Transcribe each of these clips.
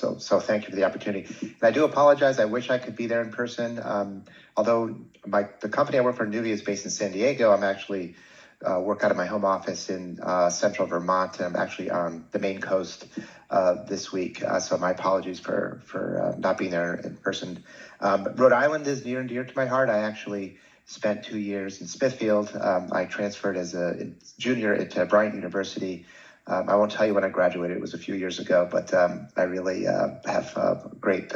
So thank you for the opportunity. And I do apologize. I wish I could be there in person. Although the company I work for, Nuvve, is based in San Diego, I'm actually work out of my home office in central Vermont, and I'm actually on the Maine coast this week. So my apologies for not being there in person. Rhode Island is near and dear to my heart. I actually spent 2 years in Smithfield. I transferred as a junior at Bryant University. I won't tell you when I graduated. It was a few years ago, but I really have great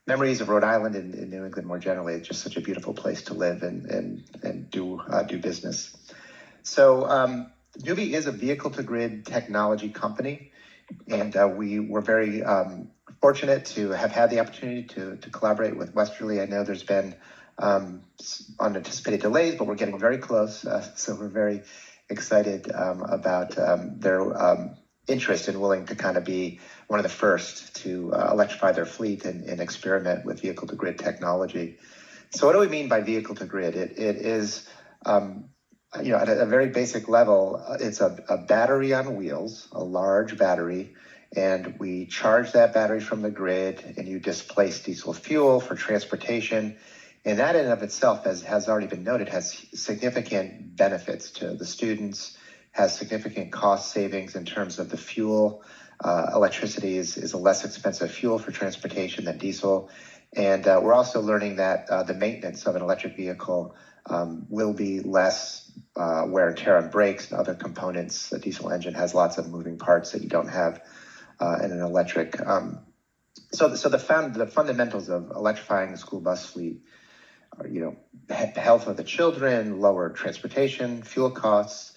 memories of Rhode Island and New England more generally. It's just such a beautiful place to live and do business. So Nuvve is a vehicle-to-grid technology company, and we were very fortunate to have had the opportunity to collaborate with Westerly. I know there's been unanticipated delays, but we're getting very close. So we're very excited about their interest and willing to kind of be one of the first to electrify their fleet and experiment with vehicle-to-grid technology. So what do we mean by vehicle-to-grid? It is, at a very basic level, it's a battery on wheels, a large battery, and we charge that battery from the grid, and you displace diesel fuel for transportation. And that in and of itself, as has already been noted, has significant benefits to the students, has significant cost savings in terms of the fuel. Electricity is a less expensive fuel for transportation than diesel. And we're also learning that the maintenance of an electric vehicle will be less wear and tear on brakes and other components. A diesel engine has lots of moving parts that you don't have in an electric. So the fundamentals of electrifying the school bus fleet are, health of the children, lower transportation, fuel costs,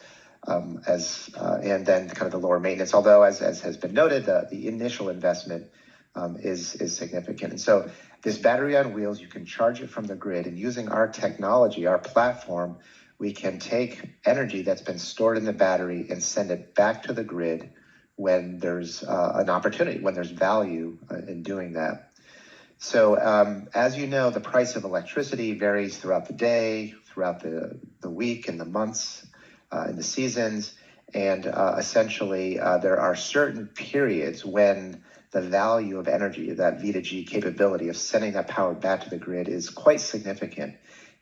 and then kind of the lower maintenance. Although, as has been noted, the initial investment is significant. And so this battery on wheels, you can charge it from the grid, and using our technology, our platform, we can take energy that's been stored in the battery and send it back to the grid when there's an opportunity, when there's value in doing that. So as you know, the price of electricity varies throughout the day, throughout the week and the months and the seasons. And essentially, there are certain periods when the value of energy, that V2G capability of sending that power back to the grid, is quite significant.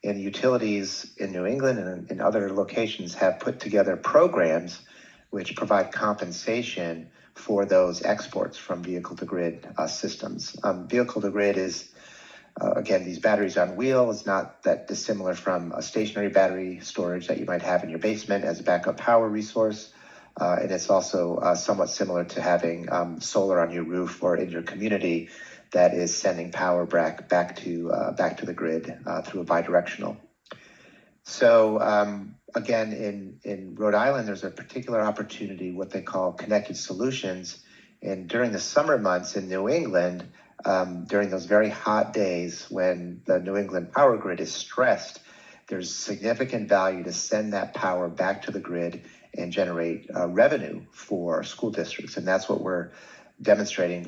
And utilities in New England and in other locations have put together programs which provide compensation for those exports from vehicle-to-grid systems. Vehicle-to-grid is, again, these batteries on wheels, not that dissimilar from a stationary battery storage that you might have in your basement as a backup power resource. And it's also somewhat similar to having solar on your roof or in your community that is sending power back to the grid through a bidirectional. So again, in Rhode Island, there's a particular opportunity, what they call connected solutions. And during the summer months in New England, during those very hot days when the New England power grid is stressed, there's significant value to send that power back to the grid and generate revenue for school districts. And that's what we'll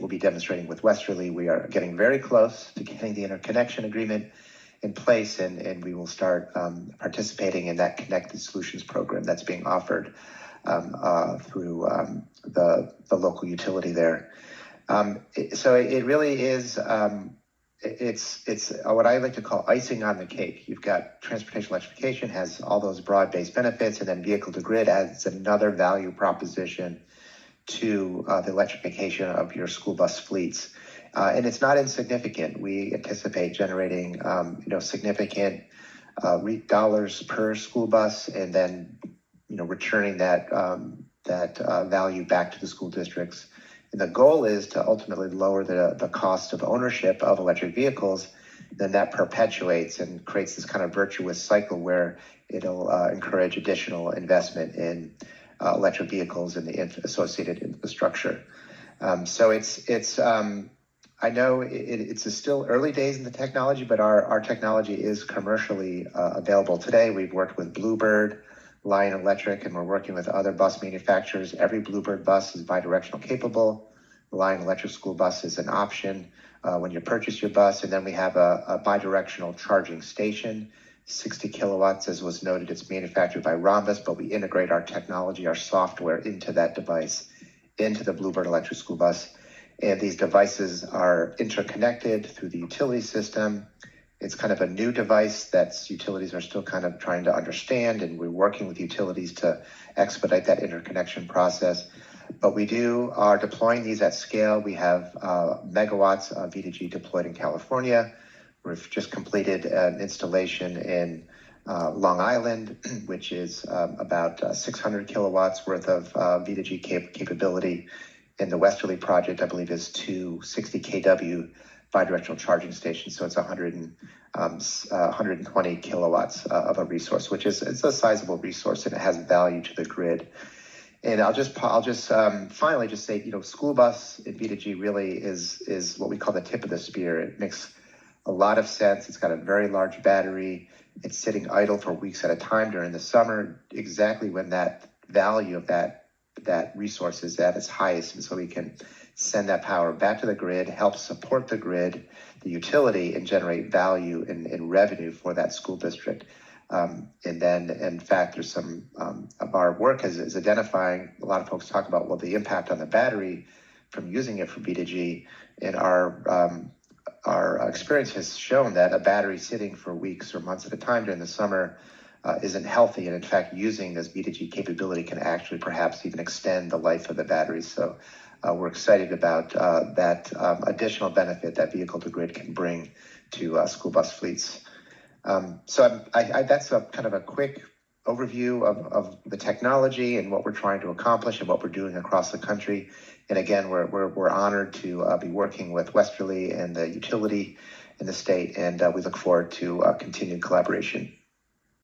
be demonstrating with Westerly. We are getting very close to getting the interconnection agreement in place, and we will start participating in that Connected Solutions program that's being offered through the local utility there. So it really is, it's what I like to call icing on the cake. You've got transportation electrification, has all those broad-based benefits, and then vehicle-to-grid adds another value proposition to the electrification of your school bus fleets. And it's not insignificant. We anticipate generating, significant dollars per school bus, and then, returning that value back to the school districts. And the goal is to ultimately lower the cost of ownership of electric vehicles. Then that perpetuates and creates this kind of virtuous cycle where it'll encourage additional investment in electric vehicles and the associated infrastructure. So it's I know it's still early days in the technology, but our technology is commercially available today. We've worked with Bluebird, Lion Electric, and we're working with other bus manufacturers. Every Bluebird bus is bidirectional capable. The Lion Electric school bus is an option when you purchase your bus. And then we have a bidirectional charging station, 60 kilowatts, as was noted. It's manufactured by Rhombus, but we integrate our technology, our software into that device, into the Bluebird electric school bus. And these devices are interconnected through the utility system. It's kind of a new device that utilities are still kind of trying to understand, and we're working with utilities to expedite that interconnection process. But we are deploying these at scale. We have megawatts of V2G deployed in California. We've just completed an installation in Long Island, which is about 600 kilowatts worth of V2G capability. In the Westerly project, I believe, is 260 kW bidirectional charging stations. So it's 120 kilowatts of a resource, which is it's a sizable resource, and it has value to the grid. And I'll just finally just say, school bus in V2G really is what we call the tip of the spear. It makes a lot of sense. It's got a very large battery. It's sitting idle for weeks at a time during the summer, exactly when that value of that resource is at its highest. And so we can send that power back to the grid, help support the grid, the utility, and generate value and revenue for that school district. And then, in fact, there's some of our work is identifying, a lot of folks talk about, the impact on the battery from using it for V2G. And our experience has shown that a battery sitting for weeks or months at a time during the summer isn't healthy. And in fact, using this V2G capability can actually perhaps even extend the life of the battery. So we're excited about that additional benefit that vehicle to grid can bring to school bus fleets. So that's a kind of a quick overview of the technology and what we're trying to accomplish and what we're doing across the country. And again, we're honored to be working with Westerly and the utility in the state, and we look forward to continued collaboration.